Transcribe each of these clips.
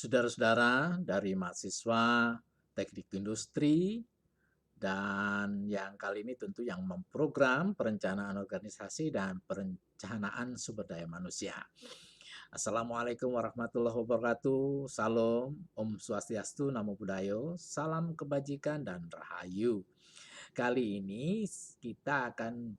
Saudara-saudara dari mahasiswa teknik industri dan yang kali ini tentu yang memprogram perencanaan organisasi dan perencanaan sumber daya manusia. Assalamualaikum warahmatullahi wabarakatuh. Salam, Om Swastiastu, Namo Buddhaya, salam kebajikan dan rahayu. Kali ini kita akan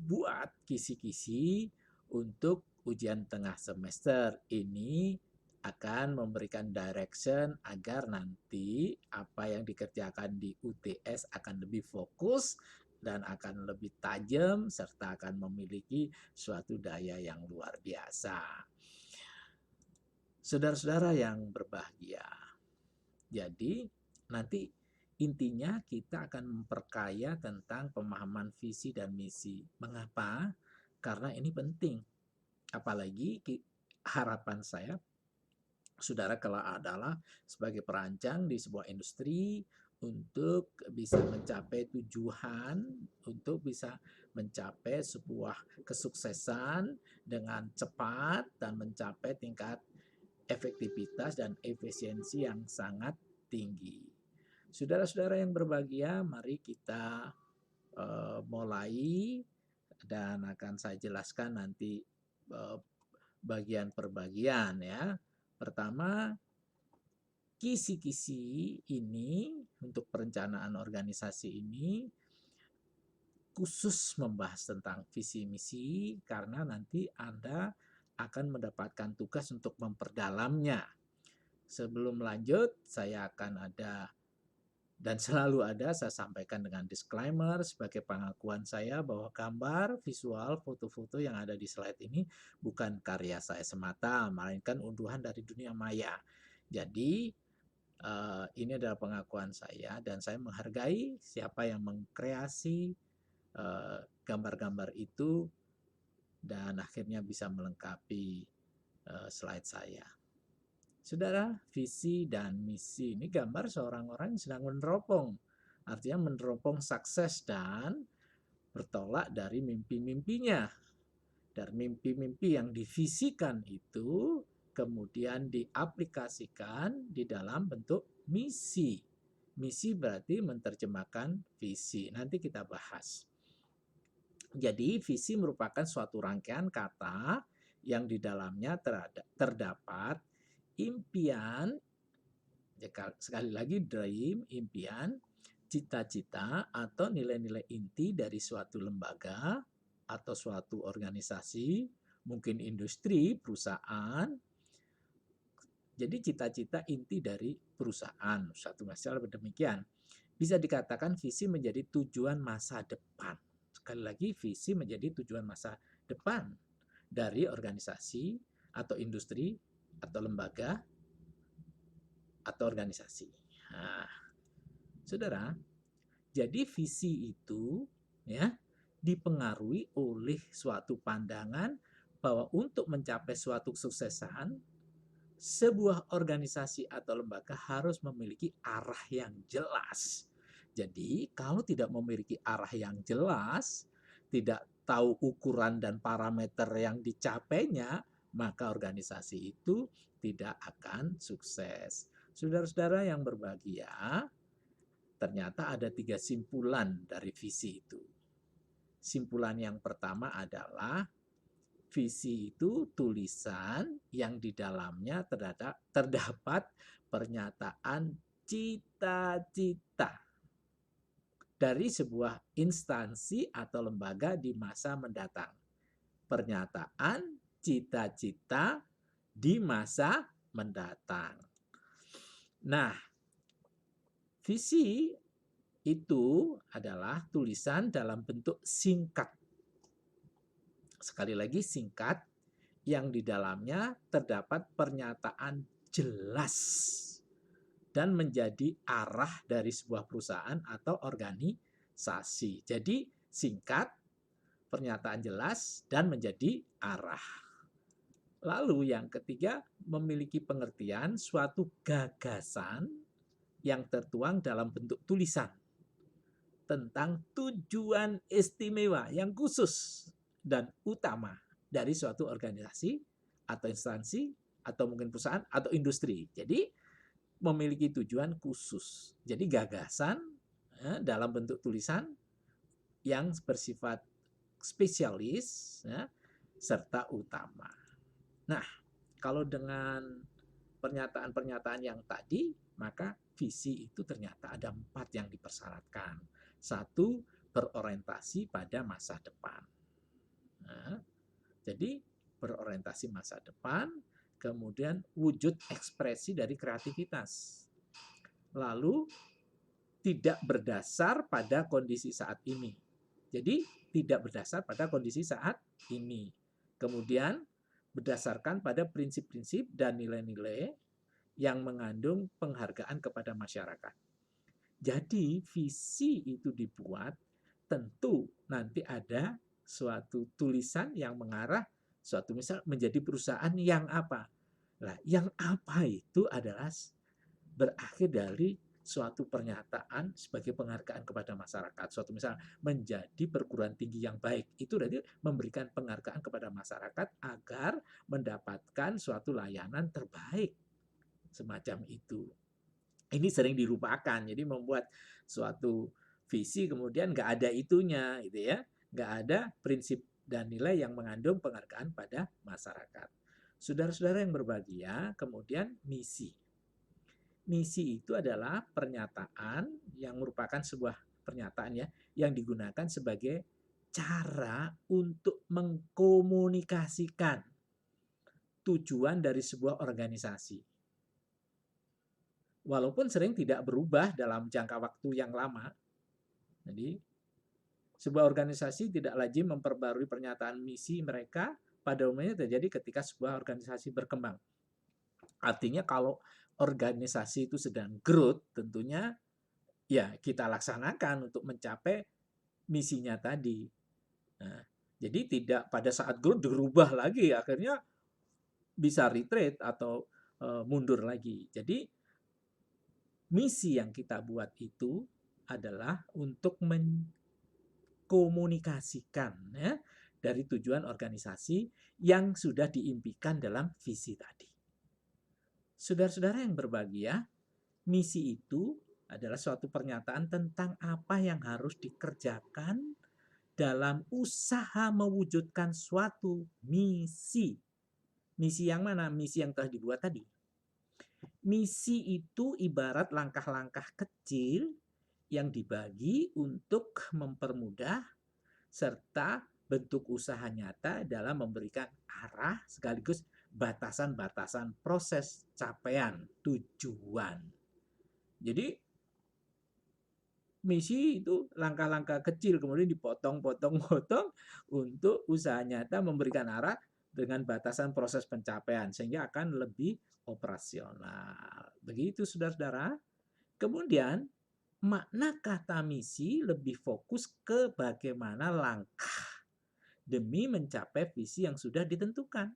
buat kisi-kisi untuk ujian tengah semester. Ini akan memberikan direction agar nanti apa yang dikerjakan di UTS akan lebih fokus dan akan lebih tajam serta akan memiliki suatu daya yang luar biasa. Saudara-saudara yang berbahagia, jadi nanti intinya kita akan memperkaya tentang pemahaman visi dan misi. Mengapa? Karena ini penting. Apalagi harapan saya, saudara kelak adalah sebagai perancang di sebuah industri untuk bisa mencapai tujuan, untuk bisa mencapai sebuah kesuksesan dengan cepat dan mencapai tingkat efektivitas dan efisiensi yang sangat tinggi. Saudara-saudara yang berbahagia, mari kita mulai dan akan saya jelaskan nanti bagian per bagian ya. Pertama, kisi-kisi ini untuk perencanaan organisasi ini khusus membahas tentang visi misi karena nanti Anda akan mendapatkan tugas untuk memperdalamnya. Sebelum lanjut, saya akan ada dan selalu ada saya sampaikan dengan disclaimer sebagai pengakuan saya bahwa gambar, visual, foto-foto yang ada di slide ini bukan karya saya semata, melainkan unduhan dari dunia maya. Jadi ini adalah pengakuan saya dan saya menghargai siapa yang mengkreasi gambar-gambar itu dan akhirnya bisa melengkapi slide saya. Saudara, visi dan misi ini gambar seorang orang yang sedang meneropong. Artinya meneropong sukses dan bertolak dari mimpi-mimpinya. Dari mimpi-mimpi yang divisikan itu kemudian diaplikasikan di dalam bentuk misi. Misi berarti menerjemahkan visi. Nanti kita bahas. Jadi visi merupakan suatu rangkaian kata yang di dalamnya terdapat impian, sekali lagi dream, impian, cita-cita atau nilai-nilai inti dari suatu lembaga atau suatu organisasi, mungkin industri, perusahaan. Jadi cita-cita inti dari perusahaan, suatu masalah demikian. Bisa dikatakan visi menjadi tujuan masa depan. Sekali lagi visi menjadi tujuan masa depan dari organisasi atau industri atau lembaga atau organisasi. Nah, saudara, jadi visi itu ya dipengaruhi oleh suatu pandangan bahwa untuk mencapai suatu kesuksesan, sebuah organisasi atau lembaga harus memiliki arah yang jelas. Jadi, kalau tidak memiliki arah yang jelas, tidak tahu ukuran dan parameter yang dicapainya, maka organisasi itu tidak akan sukses. Saudara-saudara yang berbahagia, ternyata ada 3 simpulan dari visi itu. Simpulan yang pertama adalah visi itu tulisan yang di dalamnya terdapat pernyataan cita-cita dari sebuah instansi atau lembaga di masa mendatang. Pernyataan cita-cita di masa mendatang. Nah, visi itu adalah tulisan dalam bentuk singkat. Sekali lagi singkat, yang di dalamnya terdapat pernyataan jelas dan menjadi arah dari sebuah perusahaan atau organisasi. Jadi singkat, pernyataan jelas, dan menjadi arah. Lalu yang ketiga, memiliki pengertian suatu gagasan yang tertuang dalam bentuk tulisan tentang tujuan istimewa yang khusus dan utama dari suatu organisasi atau instansi atau mungkin perusahaan atau industri. Jadi memiliki tujuan khusus. Jadi gagasan dalam bentuk tulisan yang bersifat spesialis ya, serta utama. Nah, kalau dengan pernyataan-pernyataan yang tadi, maka visi itu ternyata ada 4 yang dipersyaratkan. 1, berorientasi pada masa depan. Nah, jadi berorientasi masa depan, kemudian wujud ekspresi dari kreativitas. Lalu tidak berdasar pada kondisi saat ini. Jadi tidak berdasar pada kondisi saat ini. Kemudian berdasarkan pada prinsip-prinsip dan nilai-nilai yang mengandung penghargaan kepada masyarakat. Jadi visi itu dibuat, tentu nanti ada suatu tulisan yang mengarah suatu misal menjadi perusahaan yang apa. Nah, yang apa itu adalah berakhir dari suatu pernyataan sebagai penghargaan kepada masyarakat. Suatu misal menjadi perguruan tinggi yang baik. Itu berarti memberikan penghargaan kepada masyarakat agar mendapatkan suatu layanan terbaik. Semacam itu. Ini sering dilupakan. Jadi membuat suatu visi kemudian nggak ada itunya, gitu ya. Nggak ada prinsip dan nilai yang mengandung penghargaan pada masyarakat. Saudara-saudara yang berbahagia, kemudian misi. Misi itu adalah pernyataan yang merupakan sebuah pernyataan ya, yang digunakan sebagai cara untuk mengkomunikasikan tujuan dari sebuah organisasi. Walaupun sering tidak berubah dalam jangka waktu yang lama. Jadi, sebuah organisasi tidak lazim memperbarui pernyataan misi mereka pada umumnya terjadi ketika sebuah organisasi berkembang. Artinya kalau organisasi itu sedang growth, tentunya ya kita laksanakan untuk mencapai misinya tadi. Nah, jadi tidak pada saat growth dirubah lagi, akhirnya bisa retreat atau mundur lagi. Jadi misi yang kita buat itu adalah untuk mengkomunikasikan ya, dari tujuan organisasi yang sudah diimpikan dalam visi tadi. Saudara-saudara yang berbahagia, misi itu adalah suatu pernyataan tentang apa yang harus dikerjakan dalam usaha mewujudkan suatu misi. Misi yang mana? Misi yang telah dibuat tadi. Misi itu ibarat langkah-langkah kecil yang dibagi untuk mempermudah serta bentuk usaha nyata dalam memberikan arah sekaligus batasan-batasan proses capaian tujuan. Jadi misi itu langkah-langkah kecil kemudian dipotong-potong-potong untuk usaha nyata memberikan arah dengan batasan proses pencapaian sehingga akan lebih operasional. Begitu saudara-saudara. Kemudian makna kata misi lebih fokus ke bagaimana langkah demi mencapai visi yang sudah ditentukan.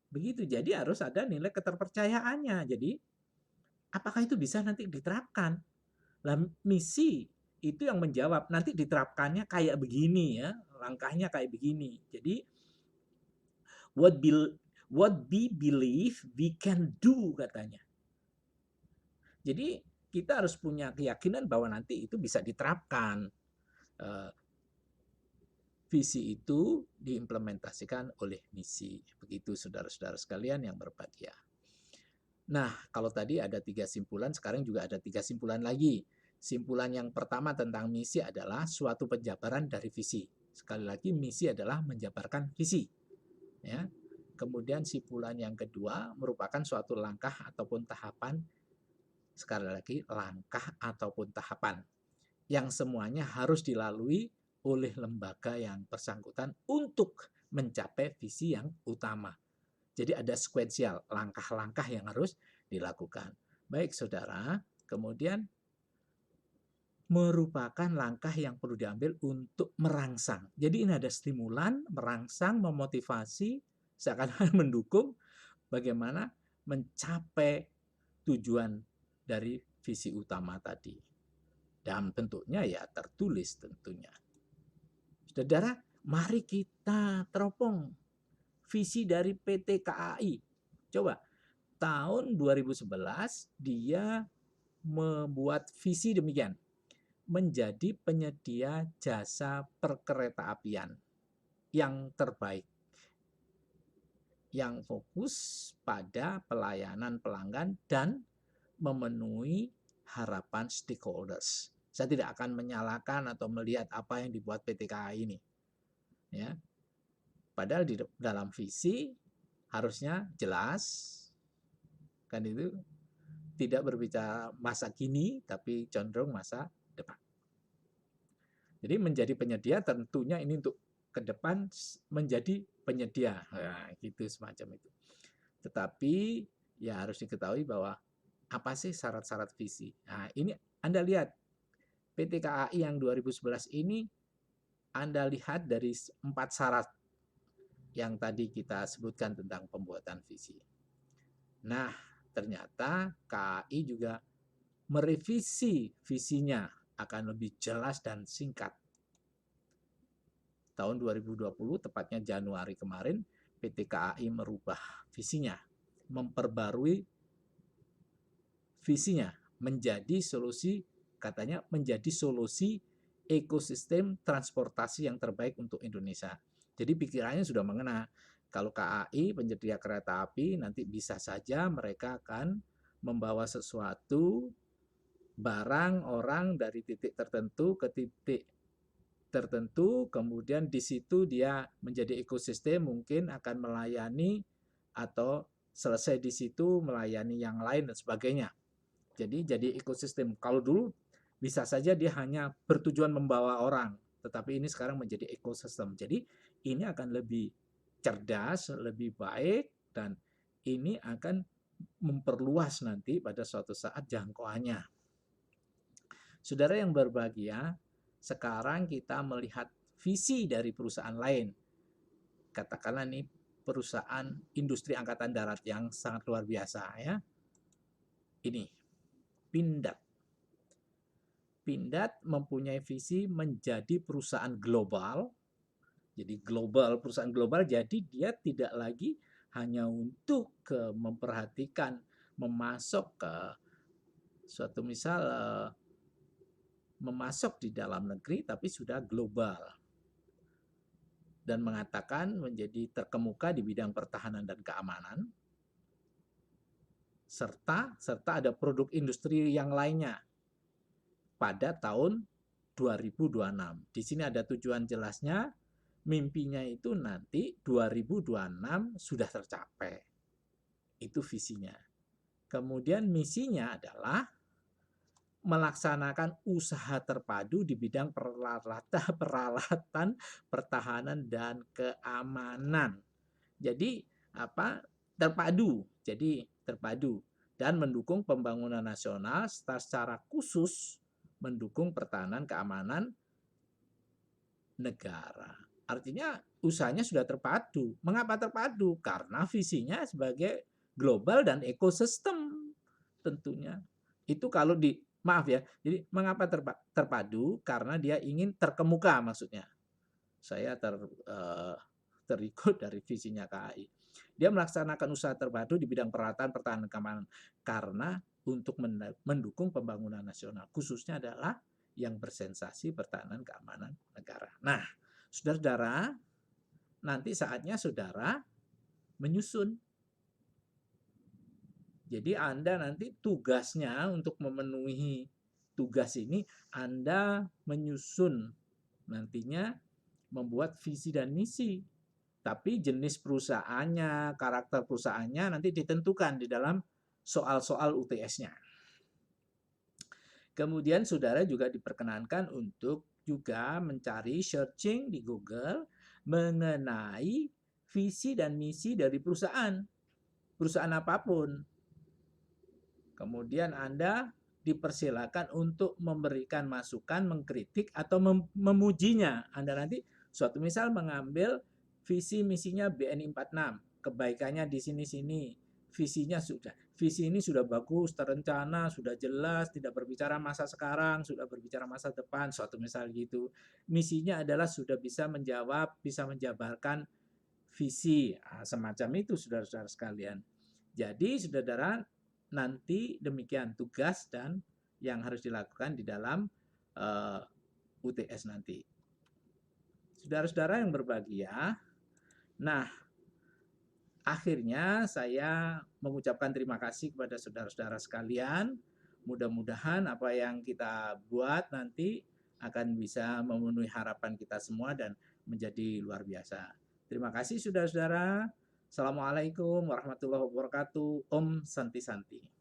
Begitu, jadi harus ada nilai keterpercayaannya. Jadi, apakah itu bisa nanti diterapkan? Lah, misi itu yang menjawab, nanti diterapkannya kayak begini ya, langkahnya kayak begini. Jadi, what we believe we can do katanya. Jadi, kita harus punya keyakinan bahwa nanti itu bisa diterapkan. Visi itu diimplementasikan oleh misi. Begitu saudara-saudara sekalian yang berbahagia. Nah, kalau tadi ada 3 simpulan, sekarang juga ada 3 simpulan lagi. Simpulan yang pertama tentang misi adalah suatu penjabaran dari visi. Sekali lagi, misi adalah menjabarkan visi. Ya. Kemudian simpulan yang kedua merupakan suatu langkah ataupun tahapan. Sekali lagi, langkah ataupun tahapan. Yang semuanya harus dilalui oleh lembaga yang bersangkutan untuk mencapai visi yang utama. Jadi ada sekuensial, langkah-langkah yang harus dilakukan. Baik saudara, kemudian merupakan langkah yang perlu diambil untuk merangsang. Jadi ini ada stimulan, merangsang, memotivasi, seakan-akan mendukung bagaimana mencapai tujuan dari visi utama tadi. Dan bentuknya ya tertulis tentunya. Saudara, mari kita teropong visi dari PT KAI. Coba, tahun 2011 dia membuat visi demikian, menjadi penyedia jasa perkeretaapian yang terbaik, yang fokus pada pelayanan pelanggan dan memenuhi harapan stakeholders. Saya tidak akan menyalahkan atau melihat apa yang dibuat PT KAI ini, ya. Padahal di dalam visi harusnya jelas, kan itu tidak berbicara masa kini, tapi cenderung masa depan. Jadi menjadi penyedia tentunya ini untuk ke depan menjadi penyedia, nah, gitu semacam itu. Tetapi ya harus diketahui bahwa apa sih syarat-syarat visi. Nah, ini Anda lihat PT KAI yang 2011 ini Anda lihat dari 4 syarat yang tadi kita sebutkan tentang pembuatan visi. Nah, ternyata KAI juga merevisi visinya akan lebih jelas dan singkat. Tahun 2020, tepatnya Januari kemarin, PT KAI merubah visinya, memperbarui visinya menjadi solusi, katanya menjadi solusi ekosistem transportasi yang terbaik untuk Indonesia. Jadi pikirannya sudah mengena. Kalau KAI penyedia kereta api nanti bisa saja mereka akan membawa sesuatu barang orang dari titik tertentu ke titik tertentu, kemudian di situ dia menjadi ekosistem, mungkin akan melayani atau selesai di situ melayani yang lain dan sebagainya. Jadi ekosistem. Kalau dulu bisa saja dia hanya bertujuan membawa orang, tetapi ini sekarang menjadi ekosistem. Jadi ini akan lebih cerdas, lebih baik, dan ini akan memperluas nanti pada suatu saat jangkauannya. Saudara yang berbahagia, sekarang kita melihat visi dari perusahaan lain. Katakanlah nih perusahaan industri angkatan darat yang sangat luar biasa ya. Ini Pindad. Pindad mempunyai visi menjadi perusahaan global. Jadi perusahaan global, jadi dia tidak lagi hanya untuk memperhatikan memasok ke suatu misal memasok di dalam negeri, tapi sudah global. Dan mengatakan menjadi terkemuka di bidang pertahanan dan keamanan, serta ada produk industri yang lainnya pada tahun 2026. Di sini ada tujuan jelasnya, mimpinya itu nanti 2026 sudah tercapai. Itu visinya. Kemudian misinya adalah melaksanakan usaha terpadu di bidang peralatan pertahanan dan keamanan. Jadi apa? Terpadu. Jadi terpadu dan mendukung pembangunan nasional secara khusus mendukung pertahanan keamanan negara. Artinya usahanya sudah terpadu. Mengapa terpadu? Karena visinya sebagai global dan ekosistem tentunya. Itu kalau maaf ya, jadi mengapa terpadu? Karena dia ingin terkemuka maksudnya. Saya terikut dari visinya KAI. Dia melaksanakan usaha terpadu di bidang peralatan pertahanan keamanan karena untuk mendukung pembangunan nasional, khususnya adalah yang bersensasi pertahanan keamanan negara. Nah, saudara-saudara, nanti saatnya saudara menyusun. Jadi Anda nanti tugasnya untuk memenuhi tugas ini, Anda menyusun nantinya membuat visi dan misi. Tapi jenis perusahaannya, karakter perusahaannya nanti ditentukan di dalam soal-soal UTS-nya. Kemudian saudara juga diperkenankan untuk juga mencari searching di Google mengenai visi dan misi dari perusahaan apapun. Kemudian Anda dipersilakan untuk memberikan masukan, mengkritik, atau memujinya. Anda nanti suatu misal mengambil visi misinya BNI 46, kebaikannya di sini-sini, visi ini sudah bagus, terencana, sudah jelas, tidak berbicara masa sekarang, sudah berbicara masa depan, suatu misal gitu. Misinya adalah sudah bisa menjawab, bisa menjabarkan visi, semacam itu saudara-saudara sekalian. Jadi saudara, nanti demikian tugas dan yang harus dilakukan di dalam UTS nanti. Saudara-saudara yang berbahagia, nah akhirnya saya mengucapkan terima kasih kepada saudara-saudara sekalian. Mudah-mudahan apa yang kita buat nanti akan bisa memenuhi harapan kita semua dan menjadi luar biasa. Terima kasih saudara-saudara. Assalamualaikum warahmatullahi wabarakatuh. Om Santi Santi.